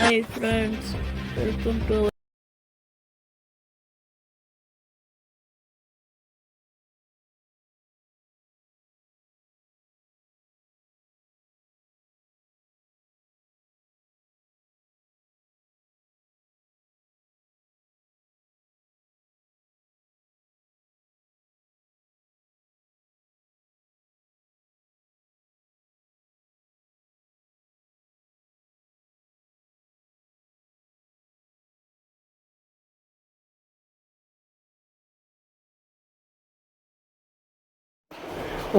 Hi friends, welcome to our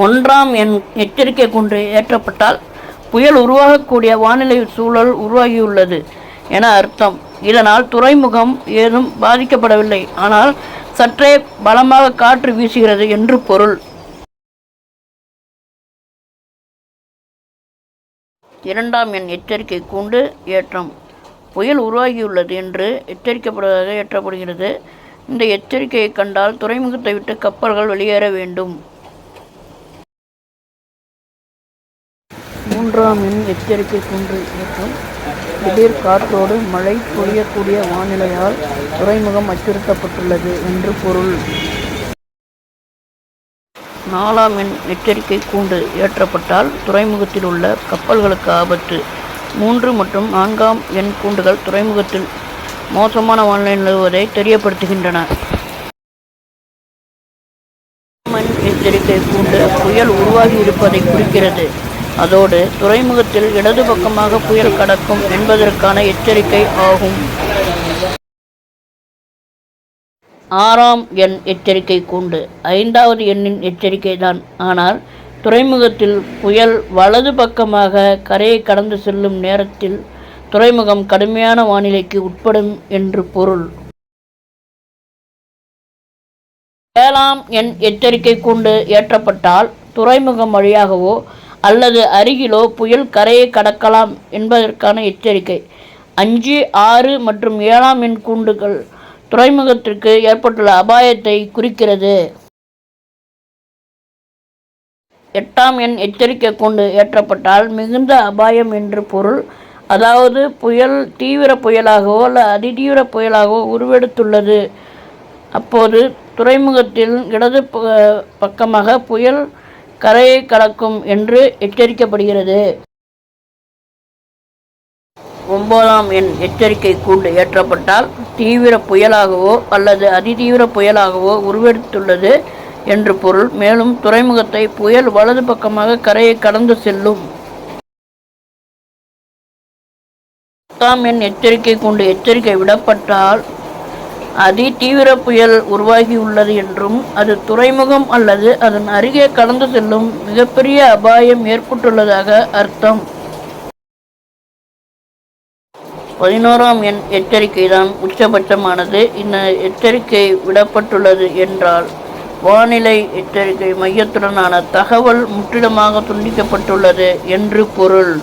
1ஆம் எண் எச்சரிக்கை குண்டு ஏற்றப்பட்டால் புயல் உருவாகக்கூடிய வானிலை சூழல் உருவாகியுள்ளது என அர்த்தம். இதனால் துறைமுகம் ஏதும் பாதிக்கப்படவில்லை, ஆனால் சற்றே பலமாக காற்று வீசுகிறது என்று பொருள். 2ஆம் எண் எச்சரிக்கை கூண்டு ஏற்றம். புயல் உருவாகியுள்ளது என்று எச்சரிக்கப்படுவதாக ஏற்றப்படுகிறது. இந்த எச்சரிக்கையை கண்டால் துறைமுகத்தை விட்டு கப்பல்கள் வெளியேற வேண்டும். 3ஆம் எண் எச்சரிக்கை கூண்டு ஏற்றம். திடீர் காற்றோடு மழை பொழியக்கூடிய வானிலையால் துறைமுகம் அச்சுறுத்தப்பட்டுள்ளது என்று பொருள். 4ஆம் எண் எச்சரிக்கை கூண்டு ஏற்றப்பட்டால் துறைமுகத்தில் உள்ள கப்பல்களுக்கு ஆபத்து. 3 மற்றும் 4ஆம் எண் கூண்டுகள் துறைமுகத்தில் மோசமான வானிலை நிலவுவதை தெரியப்படுத்துகின்றன. எச்சரிக்கை கூண்டு புயல் உருவாகி இருப்பதை குறிக்கிறது. அதோடு துறைமுகத்தில் இடது பக்கமாக புயல் கடக்கும் என்பதற்கான எச்சரிக்கை ஆகும். 6ஆம் எண் எச்சரிக்கை கூண்டு 5வது எண்ணின் எச்சரிக்கை தான். ஆனால் துறைமுகத்தில் புயல் வலது பக்கமாக கரையை கடந்து செல்லும் நேரத்தில் துறைமுகம் கடுமையான வானிலைக்கு உட்படும் என்று பொருள். 7ஆம் எண் எச்சரிக்கை கூண்டு ஏற்றப்பட்டால் துறைமுகம் வழியாகவோ அல்லது அருகிலோ புயல் கரையை கடக்கலாம் என்பதற்கான எச்சரிக்கை. 5, 6 மற்றும் 7ஆம் எண் கூண்டுகள் துறைமுகத்திற்கு ஏற்பட்டுள்ள அபாயத்தை குறிக்கிறது. 8ஆம் எண் எச்சரிக்கை கூண்டு ஏற்றப்பட்டால் மிகுந்த அபாயம் என்று பொருள். அதாவது புயல் தீவிர புயலாகவோ அல்லது அதிதீவிர புயலாகவோ உருவெடுத்துள்ளது. அப்போது துறைமுகத்தில் இடது பக்கமாக புயல் கரையை கடக்கும் என்று எச்சரிக்கப்படுகிறது. 9ஆம் எண் எச்சரிக்கை கூண்டு ஏற்றப்பட்டால் தீவிர புயலாகவோ அல்லது அதிதீவிர புயலாகவோ உருவெடுத்துள்ளது என்று பொருள். மேலும் துறைமுகத்தை புயல் வலது பக்கமாக கரையை கடந்து செல்லும். 10ஆம் எண் எச்சரிக்கை கூண்டு எச்சரிக்கை விடப்பட்டால் அதிதீவிர புயல் உருவாகியுள்ளது என்றும் அது துறைமுகம் அல்லது அதன் அருகே கடந்து செல்லும் மிகப்பெரிய அபாயம் ஏற்பட்டுள்ளதாக அர்த்தம். 11ஆம் எண் எச்சரிக்கை தான் உச்சபட்சமானது. இந்த எச்சரிக்கை விடப்பட்டுள்ளது என்றால் வானிலை எச்சரிக்கை மையத்துடனான தகவல் முற்றிலுமாக துண்டிக்கப்பட்டுள்ளது என்று பொருள்.